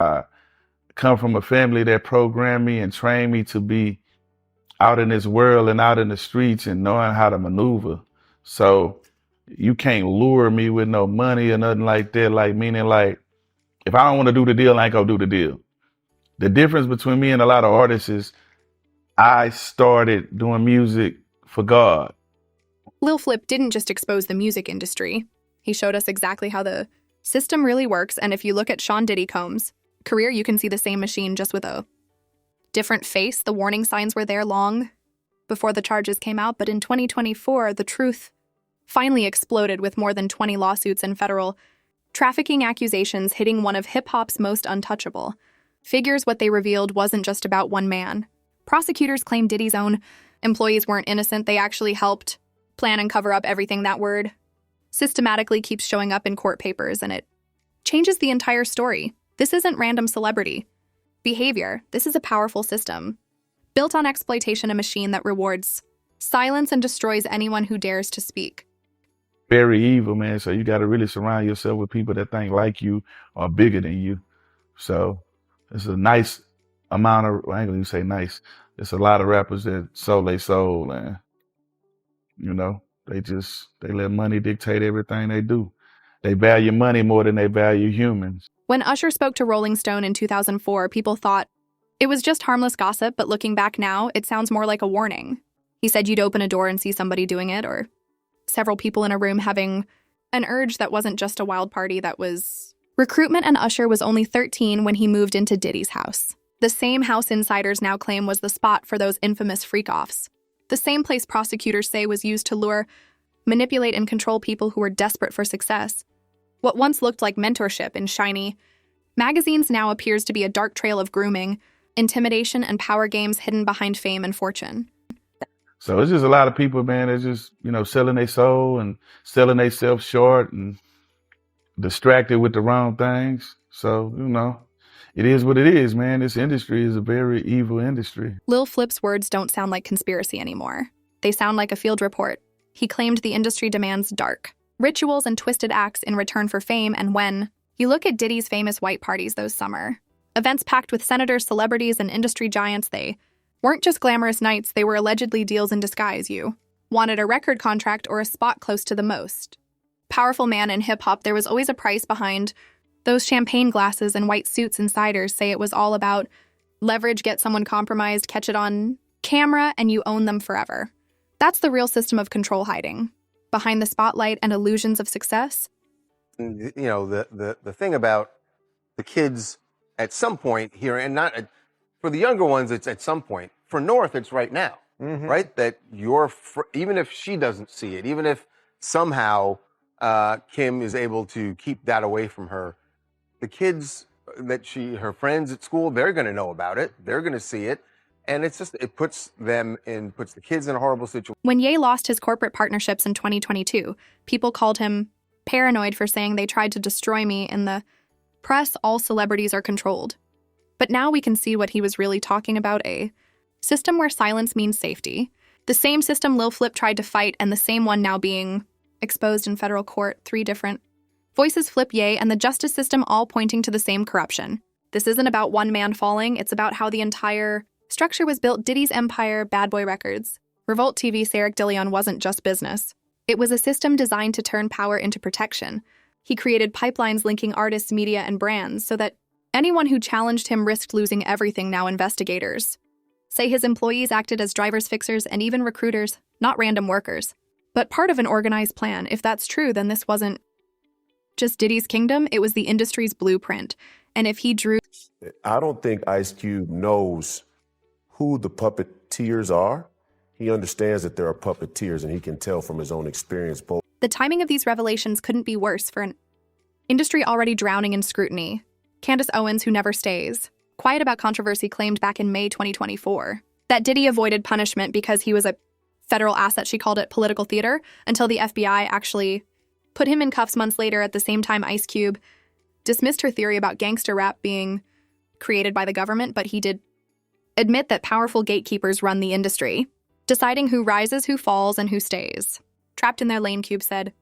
I come from a family that programmed me and trained me to be out in this world and out in the streets and knowing how to maneuver. So you can't lure me with no money or nothing like that. Like, meaning like, if I don't want to do the deal, I ain't gonna do the deal. The difference between me and a lot of artists is I started doing music for God. Lil Flip didn't just expose the music industry. He showed us exactly how the system really works, and if you look at Sean Diddy Combs' career, you can see the same machine just with a different face. The warning signs were there long before the charges came out, but in 2024, the truth finally exploded with more than 20 lawsuits and federal trafficking accusations hitting one of hip-hop's most untouchable figures. What they revealed wasn't just about one man. Prosecutors claim Diddy's own employees weren't innocent. They actually helped plan and cover up everything. That word systematically keeps showing up in court papers, and it changes the entire story. This isn't random celebrity behavior. This is a powerful system built on exploitation, a machine that rewards silence and destroys anyone who dares to speak. Very evil, man. So you got to really surround yourself with people that think like you or bigger than you. So it's a nice amount of, I ain't gonna even say nice. It's a lot of rappers that sold their soul, and you know, they let money dictate everything they do. They value money more than they value humans. When Usher spoke to Rolling Stone in 2004, people thought it was just harmless gossip, but looking back now, it sounds more like a warning. He said you'd open a door and see somebody doing it, or several people in a room having an urge that wasn't just a wild party, that was recruitment. And Usher was only 13 when he moved into Diddy's house. The same house insiders now claim was the spot for those infamous freak-offs. The same place prosecutors say was used to lure, manipulate, and control people who were desperate for success. What once looked like mentorship in shiny magazines now appears to be a dark trail of grooming, intimidation, and power games hidden behind fame and fortune. So it's just a lot of people, man, that's just, selling their soul and selling themselves short and distracted with the wrong things. So, it is what it is, man. This industry is a very evil industry. Lil Flip's words don't sound like conspiracy anymore. They sound like a field report. He claimed the industry demands dark rituals and twisted acts in return for fame. And when you look at Diddy's famous white parties those summer, events packed with senators, celebrities, and industry giants, they weren't just glamorous nights, they were allegedly deals in disguise. You wanted a record contract or a spot close to the most powerful man in hip-hop, there was always a price behind those champagne glasses and white suits. Insiders say it was all about leverage, get someone compromised, catch it on camera, and you own them forever. That's the real system of control, hiding behind the spotlight and illusions of success. The thing about the kids at some point here, and not for the younger ones, it's at some point. For North, it's right now, right? That even if she doesn't see it, even if somehow Kim is able to keep that away from her, the kids her friends at school, they're going to know about it. They're going to see it. And it puts the kids in a horrible situation. When Ye lost his corporate partnerships in 2022, people called him paranoid for saying they tried to destroy me. In the press, all celebrities are controlled. But now we can see what he was really talking about, a system where silence means safety. The same system Lil Flip tried to fight, and the same one now being exposed in federal court. 3 different voices, Flip, Ye, and the justice system, all pointing to the same corruption. This isn't about one man falling, it's about how the entire structure was built. Diddy's empire, Bad Boy Records, Revolt TV, Sarek DeLeon wasn't just business. It was a system designed to turn power into protection. He created pipelines linking artists, media, and brands so that anyone who challenged him risked losing everything. Now investigators say his employees acted as drivers, fixers, and even recruiters, not random workers, but part of an organized plan. If that's true, then this wasn't just Diddy's kingdom, it was the industry's blueprint. And if he drew... I don't think Ice Cube knows who the puppeteers are. He understands that there are puppeteers, and he can tell from his own experience. The timing of these revelations couldn't be worse for an industry already drowning in scrutiny. Candace Owens, who never stays quiet about controversy, claimed back in May 2024 that Diddy avoided punishment because he was a federal asset. She called it political theater, until the FBI actually put him in cuffs months later. At the same time, Ice Cube dismissed her theory about gangster rap being created by the government, but he did admit that powerful gatekeepers run the industry, deciding who rises, who falls, and who stays. Trapped in their lane, Cube said,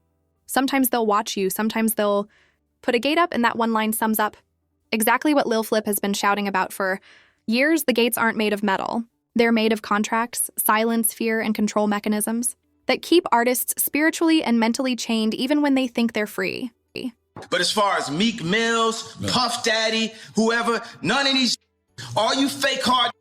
sometimes they'll watch you, sometimes they'll put a gate up, and that one line sums up Exactly what Lil Flip has been shouting about for years. The gates aren't made of metal. They're made of contracts, silence, fear, and control mechanisms that keep artists spiritually and mentally chained even when they think they're free. But as far as Meek Mills, Puff Daddy, whoever, none of these, all you fake hard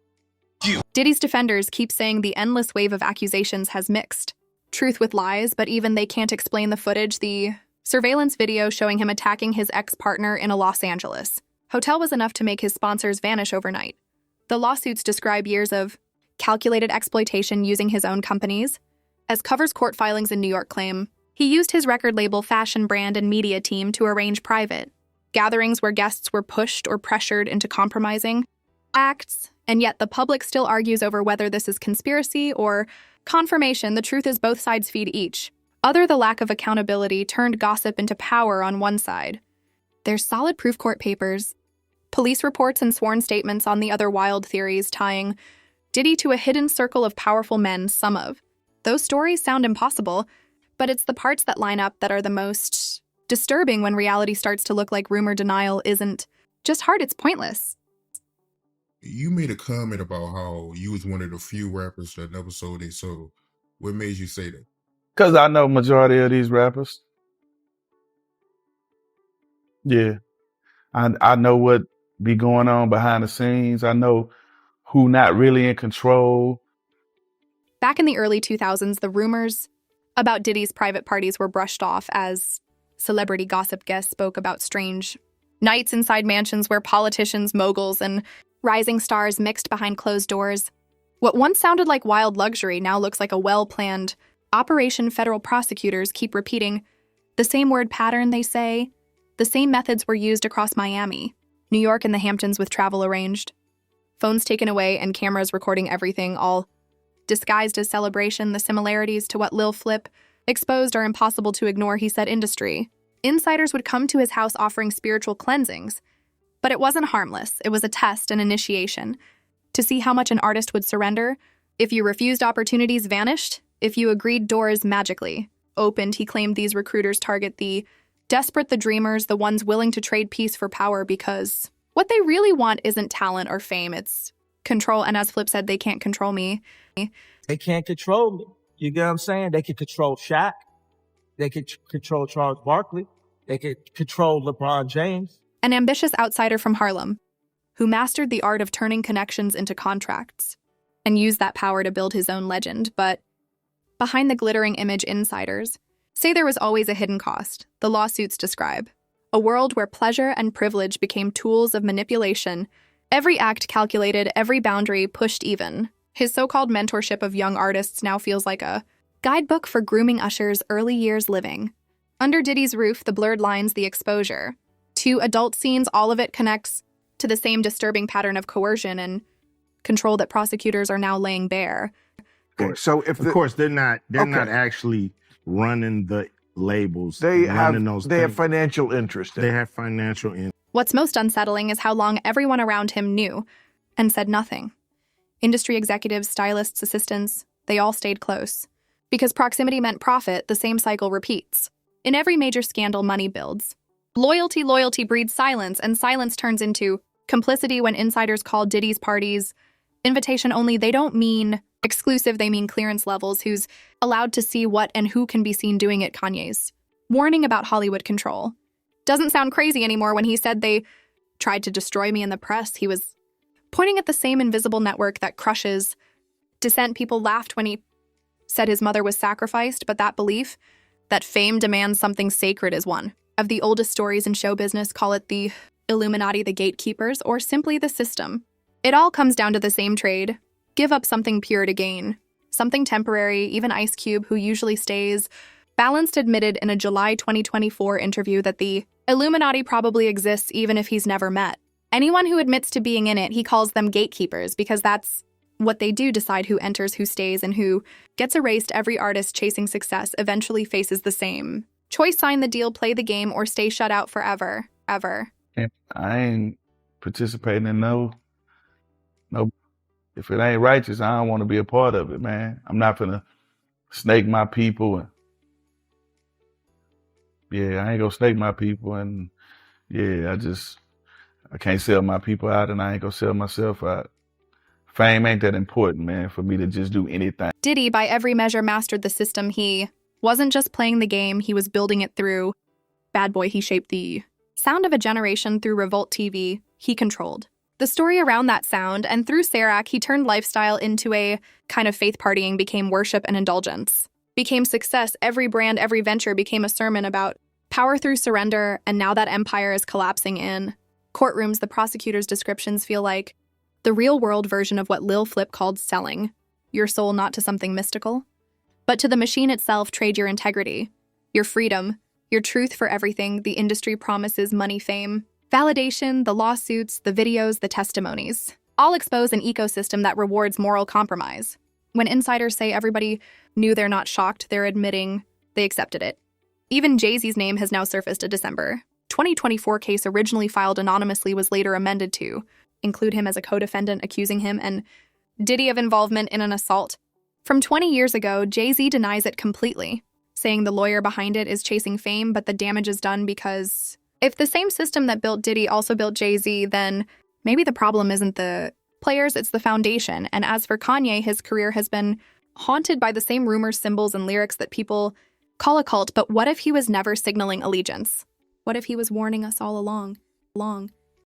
you. Diddy's defenders keep saying the endless wave of accusations has mixed truth with lies, but even they can't explain the footage. The surveillance video showing him attacking his ex-partner in a Los Angeles hotel was enough to make his sponsors vanish overnight. The lawsuits describe years of calculated exploitation using his own companies. As Cover's court filings in New York claim, he used his record label, fashion brand, and media team to arrange private gatherings where guests were pushed or pressured into compromising acts, and yet the public still argues over whether this is conspiracy or confirmation. The truth is both sides feed each other. The lack of accountability turned gossip into power on one side. There's solid proof, court papers, police reports, and sworn statements on the other. Wild theories tying Diddy to a hidden circle of powerful men. Some of those stories sound impossible, but it's the parts that line up that are the most disturbing. When reality starts to look like rumor, denial isn't just hard, it's pointless. You made a comment about how you was one of the few rappers that never sold their soul. What made you say that? Because I know majority of these rappers. Yeah. I know what be going on behind the scenes. I know who not really in control. Back in the early 2000s, the rumors about Diddy's private parties were brushed off as celebrity gossip. Guests spoke about strange nights inside mansions where politicians, moguls, and rising stars mixed behind closed doors. What once sounded like wild luxury now looks like a well-planned operation. Federal prosecutors keep repeating the same word pattern. They say the same methods were used across Miami, New York, and the Hamptons, with travel arranged, phones taken away, and cameras recording everything, all disguised as celebration. The similarities to what Lil Flip exposed are impossible to ignore. He said industry insiders would come to his house offering spiritual cleansings, but it wasn't harmless. It was a test, an initiation, to see how much an artist would surrender. If you refused, opportunities vanished. If you agreed, doors magically opened. He claimed these recruiters target the desperate, the dreamers, the ones willing to trade peace for power, because what they really want isn't talent or fame, it's control. And as Flip said, they can't control me. They can't control me. You get what I'm saying? They can control Shaq. They can control Charles Barkley. They can control LeBron James. An ambitious outsider from Harlem who mastered the art of turning connections into contracts and used that power to build his own legend. But behind the glittering image, insiders say there was always a hidden cost. The lawsuits describe a world where pleasure and privilege became tools of manipulation, every act calculated, every boundary pushed even. His so-called mentorship of young artists now feels like a guidebook for grooming Usher's early years living. Under Diddy's roof, the blurred lines, the exposure to adult scenes, all of it connects to the same disturbing pattern of coercion and control that prosecutors are now laying bare. Okay, so if Of course, they're not actually running the labels. they running have financial interest in They it. have financial in. What's most unsettling is how long everyone around him knew and said nothing. Industry executives, stylists, assistants, they all stayed close. Because proximity meant profit, the same cycle repeats. In every major scandal, money builds. Loyalty breeds silence, and silence turns into complicity. When insiders call Diddy's parties invitation only, they don't mean exclusive, they mean clearance levels. Who's allowed to see what and who can be seen doing it. Kanye's warning about Hollywood control doesn't sound crazy anymore. When he said they tried to destroy me in the press, he was pointing at the same invisible network that crushes dissent. People laughed when he said his mother was sacrificed, but that belief that fame demands something sacred is one of the oldest stories in show business. Call it the Illuminati, the Gatekeepers, or simply the system. It all comes down to the same trade. Give up something pure to gain something temporary. Even Ice Cube, who usually stays balanced, admitted in a July 2024 interview that the Illuminati probably exists even if he's never met anyone who admits to being in it. He calls them gatekeepers because that's what they do, decide who enters, who stays, and who gets erased. Every artist chasing success eventually faces the same choice: sign the deal, play the game, or stay shut out forever. I ain't participating in no. If it ain't righteous, I don't want to be a part of it, man. I'm not gonna snake my people. I ain't gonna snake my people. And yeah, I can't sell my people out, and I ain't gonna sell myself out. Fame ain't that important, man, for me to just do anything. Diddy, by every measure, mastered the system. He wasn't just playing the game, he was building it through Bad Boy. He shaped the sound of a generation through Revolt TV. He controlled the story around that sound, and through Serac, he turned lifestyle into a kind of faith partying, became worship and indulgence, became success. Every brand, every venture became a sermon about power through surrender, and now that empire is collapsing in courtrooms. The prosecutor's descriptions feel like the real-world version of what Lil Flip called selling your soul, not to something mystical, but to the machine itself. Trade your integrity, your freedom, your truth for everything. The industry promises money, fame, validation. The lawsuits, the videos, the testimonies all expose an ecosystem that rewards moral compromise. When insiders say everybody knew, they're not shocked, they're admitting they accepted it. Even Jay-Z's name has now surfaced. A December 2024 case originally filed anonymously was later amended to include him as a co-defendant, accusing him and Diddy of involvement in an assault from 20 years ago. Jay-Z denies it completely, saying the lawyer behind it is chasing fame, but the damage is done because if the same system that built Diddy also built Jay-Z, then maybe the problem isn't the players, it's the foundation. And as for Kanye, his career has been haunted by the same rumors, symbols, and lyrics that people call a cult. But what if he was never signaling allegiance? What if he was warning us all along?